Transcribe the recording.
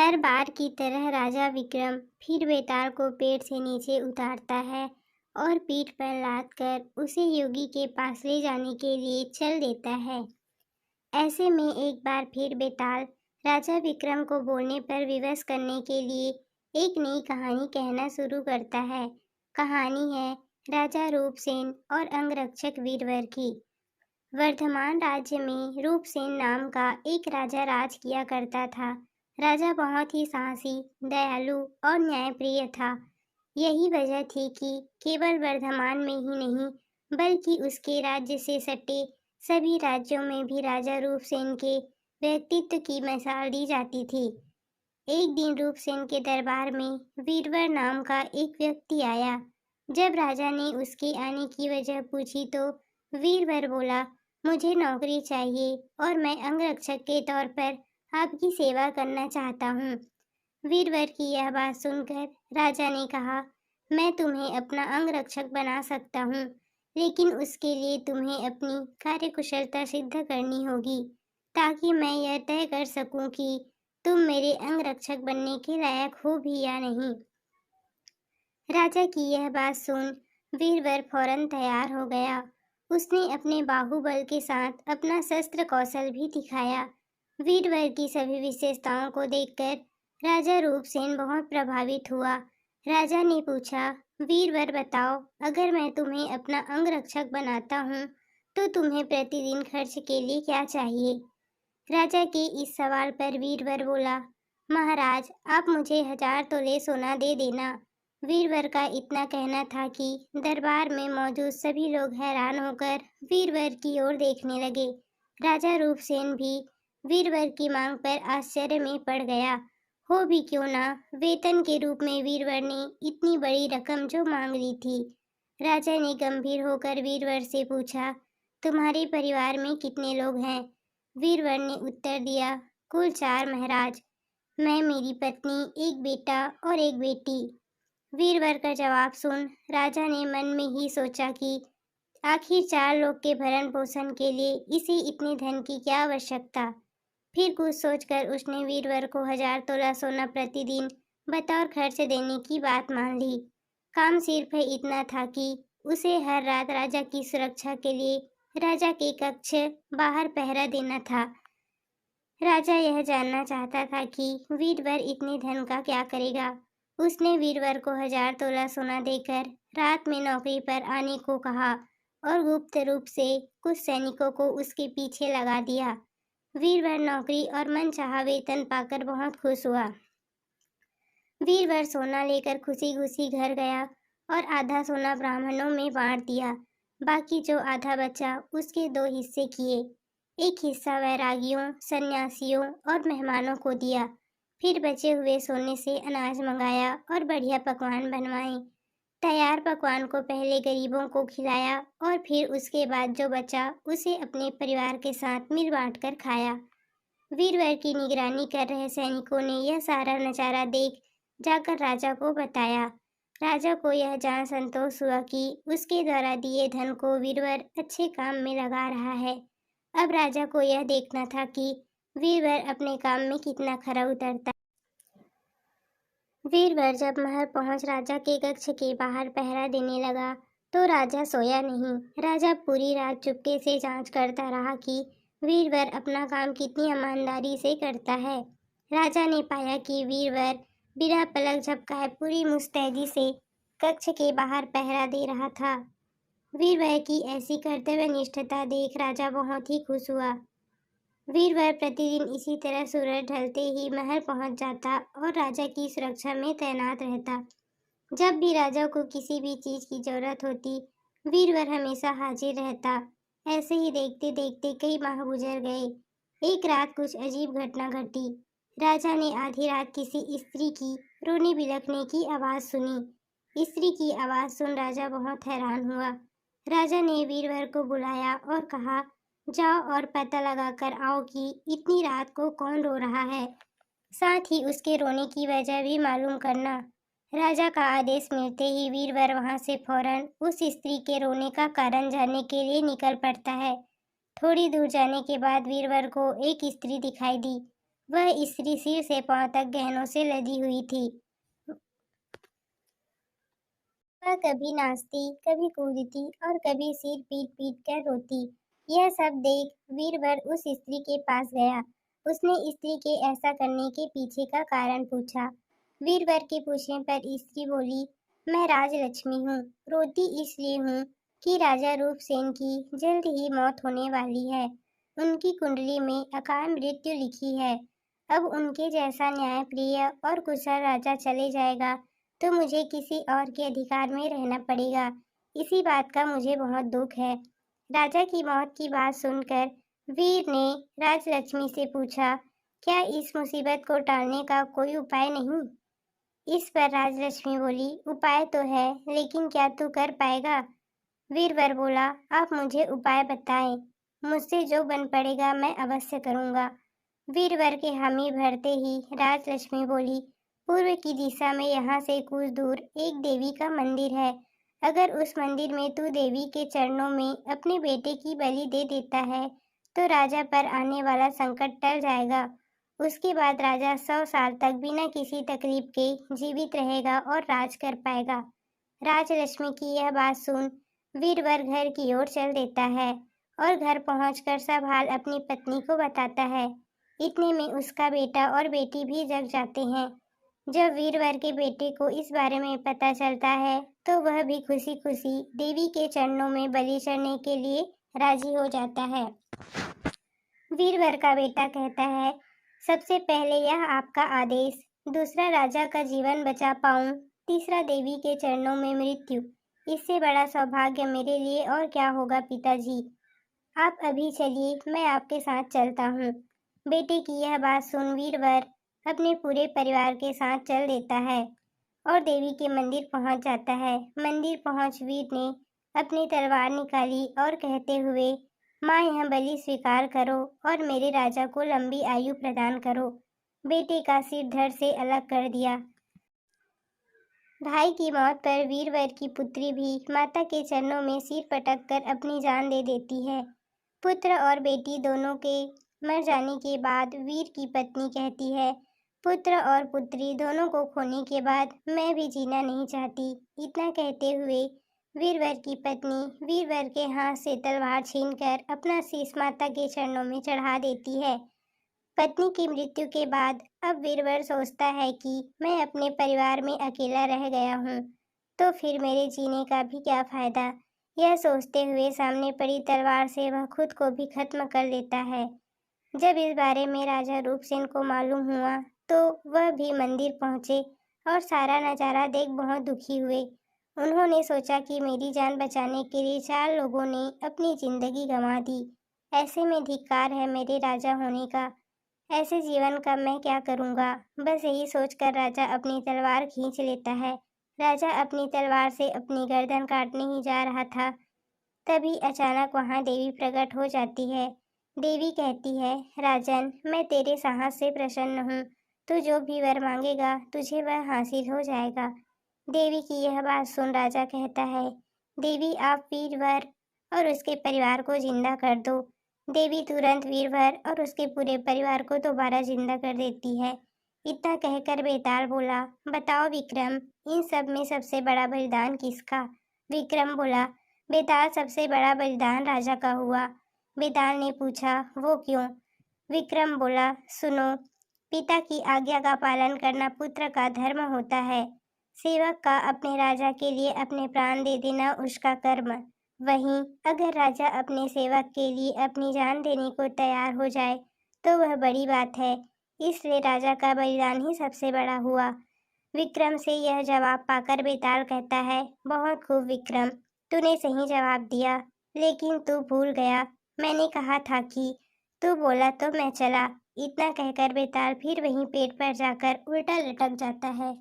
हर बार की तरह राजा विक्रम फिर बेताल को पेड़ से नीचे उतारता है और पीठ पर लाद कर उसे योगी के पास ले जाने के लिए चल देता है। ऐसे में एक बार फिर बेताल राजा विक्रम को बोलने पर विवश करने के लिए एक नई कहानी कहना शुरू करता है। कहानी है राजा रूपसेन और अंगरक्षक वीरवर की। वर्धमान राज्य में रूपसेन नाम का एक राजा राज किया करता था। राजा बहुत ही साहसी, दयालु और न्यायप्रिय था। यही वजह थी कि केवल वर्धमान में ही नहीं बल्कि उसके राज्य से सटे सभी राज्यों में भी राजा रूपसेन के व्यक्तित्व की मिसाल दी जाती थी। एक दिन रूपसेन के दरबार में वीरवर नाम का एक व्यक्ति आया। जब राजा ने उसके आने की वजह पूछी तो वीरवर बोला, मुझे नौकरी चाहिए और मैं अंगरक्षक के तौर पर आपकी सेवा करना चाहता हूँ। वीरवर की यह बात सुनकर राजा ने कहा, मैं तुम्हें अपना अंगरक्षक बना सकता हूँ, लेकिन उसके लिए तुम्हें अपनी कार्यकुशलता सिद्ध करनी होगी ताकि मैं यह तय कर सकूं कि तुम मेरे अंगरक्षक बनने के लायक हो भी या नहीं। राजा की यह बात सुन वीरवर फौरन तैयार हो गया। उसने अपने बाहुबल के साथ अपना शस्त्र कौशल भी दिखाया। वीरवर की सभी विशेषताओं को देखकर राजा रूपसेन बहुत प्रभावित हुआ। राजा ने पूछा, वीरवर बताओ, अगर मैं तुम्हें अपना अंगरक्षक बनाता हूँ तो तुम्हें प्रतिदिन खर्च के लिए क्या चाहिए? राजा के इस सवाल पर वीरवर बोला, महाराज, आप मुझे 1000 तोले सोना दे देना। वीरवर का इतना कहना था कि दरबार में मौजूद सभी लोग हैरान होकर वीरवर की ओर देखने लगे। राजा रूपसेन भी वीरवर की मांग पर आश्चर्य में पड़ गया। हो भी क्यों ना, वेतन के रूप में वीरवर ने इतनी बड़ी रकम जो मांग ली थी। राजा ने गंभीर होकर वीरवर से पूछा, तुम्हारे परिवार में कितने लोग हैं? वीरवर ने उत्तर दिया, कुल 4 महाराज। मैं, मेरी पत्नी, एक बेटा और एक बेटी। वीरवर का जवाब सुन राजा ने मन में ही सोचा कि आखिर 4 लोग के भरण पोषण के लिए इसे इतने धन की क्या आवश्यकता। फिर कुछ सोचकर उसने वीरवर को 1000 तोला सोना प्रतिदिन बतौर खर्च देने की बात मान ली। काम सिर्फ इतना था कि उसे हर रात राजा की सुरक्षा के लिए राजा के कक्ष बाहर पहरा देना था। राजा यह जानना चाहता था कि वीरवर इतने धन का क्या करेगा। उसने वीरवर को 1000 तोला सोना देकर रात में नौकरी पर आने को कहा और गुप्त रूप से कुछ सैनिकों को उसके पीछे लगा दिया। वीरवर नौकरी और मनचाहा वेतन पाकर बहुत खुश हुआ। वीरवर सोना लेकर खुशी खुशी घर गया और आधा सोना ब्राह्मणों में बांट दिया। बाकी जो आधा बचा उसके 2 हिस्से किए। एक हिस्सा वैरागियों, सन्यासियों और मेहमानों को दिया। फिर बचे हुए सोने से अनाज मंगाया और बढ़िया पकवान बनवाए। तैयार पकवान को पहले गरीबों को खिलाया और फिर उसके बाद जो बचा उसे अपने परिवार के साथ मिल बांट कर खाया। वीरवर की निगरानी कर रहे सैनिकों ने यह सारा नजारा देख जाकर राजा को बताया। राजा को यह जान संतोष हुआ कि उसके द्वारा दिए धन को वीरवर अच्छे काम में लगा रहा है। अब राजा को यह देखना था कि वीरवर अपने काम में कितना खरा उतरता। वीरवर जब महल पहुंच राजा के कक्ष के बाहर पहरा देने लगा तो राजा सोया नहीं। राजा पूरी रात चुपके से जांच करता रहा कि वीरवर अपना काम कितनी ईमानदारी से करता है। राजा ने पाया कि वीरवर बिना पलक झपकाए पूरी मुस्तैदी से कक्ष के बाहर पहरा दे रहा था। वीरवर की ऐसी कर्तव्यनिष्ठता देख राजा बहुत ही खुश हुआ। वीरवर प्रतिदिन इसी तरह सूरज ढलते ही महल पहुंच जाता और राजा की सुरक्षा में तैनात रहता। जब भी राजा को किसी भी चीज की जरूरत होती, वीरवर हमेशा हाजिर रहता। ऐसे ही देखते देखते कई माह गुजर गए। एक रात कुछ अजीब घटना घटी। राजा ने आधी रात किसी स्त्री की रोने बिलखने की आवाज सुनी। स्त्री की आवाज सुन राजा बहुत हैरान हुआ। राजा ने वीरवर को बुलाया और कहा, जाओ और पता लगाकर आओ कि इतनी रात को कौन रो रहा है, साथ ही उसके रोने की वजह भी मालूम करना। राजा का आदेश मिलते ही वीरवर वहां से फौरन उस स्त्री के रोने का कारण जानने के लिए निकल पड़ता है। थोड़ी दूर जाने के बाद वीरवर को एक स्त्री दिखाई दी। वह स्त्री सिर से पांव तक गहनों से लदी हुई थी। वह कभी नाचती, कभी कूदती और कभी सिर पीट पीट कर रोती। यह सब देख वीरवर उस स्त्री के पास गया। उसने स्त्री के ऐसा करने के पीछे का कारण पूछा। वीरवर के पूछने पर स्त्री बोली, मैं राजलक्ष्मी हूँ। रोती इसलिए हूँ कि राजा रूपसेन की जल्द ही मौत होने वाली है। उनकी कुंडली में अकाल मृत्यु लिखी है। अब उनके जैसा न्यायप्रिय और कुशल राजा चले जाएगा तो मुझे किसी और के अधिकार में रहना पड़ेगा। इसी बात का मुझे बहुत दुख है। राजा की मौत की बात सुनकर वीर ने राजलक्ष्मी से पूछा, क्या इस मुसीबत को टालने का कोई उपाय नहीं? इस पर राजलक्ष्मी बोली, उपाय तो है, लेकिन क्या तू कर पाएगा? वीरवर बोला, आप मुझे उपाय बताएं। मुझसे जो बन पड़ेगा मैं अवश्य करूंगा। वीरवर के हामी भरते ही राजलक्ष्मी बोली, पूर्व की दिशा में यहाँ से कुछ दूर एक देवी का मंदिर है। अगर उस मंदिर में तू देवी के चरणों में अपने बेटे की बलि दे देता है तो राजा पर आने वाला संकट टल जाएगा। उसके बाद राजा 100 साल तक बिना किसी तकलीफ के जीवित रहेगा और राज कर पाएगा। राजलक्ष्मी की यह बात सुन वीरवर घर की ओर चल देता है और घर पहुंचकर सब हाल अपनी पत्नी को बताता है। इतने में उसका बेटा और बेटी भी जग जाते हैं। जब वीरवर के बेटे को इस बारे में पता चलता है तो वह भी खुशी खुशी देवी के चरणों में बलि चढ़ने के लिए राजी हो जाता है। वीरवर का बेटा कहता है, सबसे पहले यह आपका आदेश, दूसरा राजा का जीवन बचा पाऊं, तीसरा देवी के चरणों में मृत्यु। इससे बड़ा सौभाग्य मेरे लिए और क्या होगा पिताजी। आप अभी चलिए, मैं आपके साथ चलता हूँ। बेटे की यह बात सुन वीरवर अपने पूरे परिवार के साथ चल देता है और देवी के मंदिर पहुंच जाता है। मंदिर पहुंच वीर ने अपनी तलवार निकाली और कहते हुए, माँ यह बलि स्वीकार करो और मेरे राजा को लंबी आयु प्रदान करो। बेटे का सिर धड़ से अलग कर दिया। भाई की मौत पर वीरवर की पुत्री भी माता के चरणों में सिर पटक कर अपनी जान दे देती है। पुत्र और बेटी दोनों के मर जाने के बाद वीर की पत्नी कहती है, पुत्र और पुत्री दोनों को खोने के बाद मैं भी जीना नहीं चाहती। इतना कहते हुए वीरवर की पत्नी वीरवर के हाथ से तलवार छीनकर अपना शीश माता के चरणों में चढ़ा देती है। पत्नी की मृत्यु के बाद अब वीरवर सोचता है कि मैं अपने परिवार में अकेला रह गया हूँ, तो फिर मेरे जीने का भी क्या फायदा। यह सोचते हुए सामने पड़ी तलवार से वह खुद को भी खत्म कर लेता है। जब इस बारे में राजा रूपसेन को मालूम हुआ तो वह भी मंदिर पहुंचे और सारा नज़ारा देख बहुत दुखी हुए। उन्होंने सोचा कि मेरी जान बचाने के लिए 4 लोगों ने अपनी जिंदगी गंवा दी। ऐसे में धिक्कार है मेरे राजा होने का। ऐसे जीवन का मैं क्या करूँगा। बस यही सोचकर राजा अपनी तलवार खींच लेता है। राजा अपनी तलवार से अपनी गर्दन काटने ही जा रहा था, तभी अचानक वहाँ देवी प्रकट हो जाती है। देवी कहती है, राजन, मैं तेरे साहस से प्रसन्न हूँ। तू जो भी वर मांगेगा तुझे वह हासिल हो जाएगा। देवी की यह बात सुन राजा कहता है, देवी आप वीरवर और उसके परिवार को जिंदा कर दो। देवी तुरंत वीरवर और उसके पूरे परिवार को दोबारा जिंदा कर देती है। इतना कहकर बेताल बोला, बताओ विक्रम, इन सब में सबसे बड़ा बलिदान किसका? विक्रम बोला, बेताल सबसे बड़ा बलिदान राजा का हुआ। बेताल ने पूछा, वो क्यों? विक्रम बोला, सुनो, पिता की आज्ञा का पालन करना पुत्र का धर्म होता है। सेवक का अपने राजा के लिए अपने प्राण दे देना उसका कर्म। वहीं अगर राजा अपने सेवक के लिए अपनी जान देने को तैयार हो जाए तो वह बड़ी बात है। इसलिए राजा का बलिदान ही सबसे बड़ा हुआ। विक्रम से यह जवाब पाकर बेताल कहता है, बहुत खूब विक्रम, तूने सही जवाब दिया, लेकिन तू भूल गया, मैंने कहा था कि तू बोला तो मैं चला। इतना कहकर बेताल फिर वहीं पेड़ पर जाकर उल्टा लटक जाता है।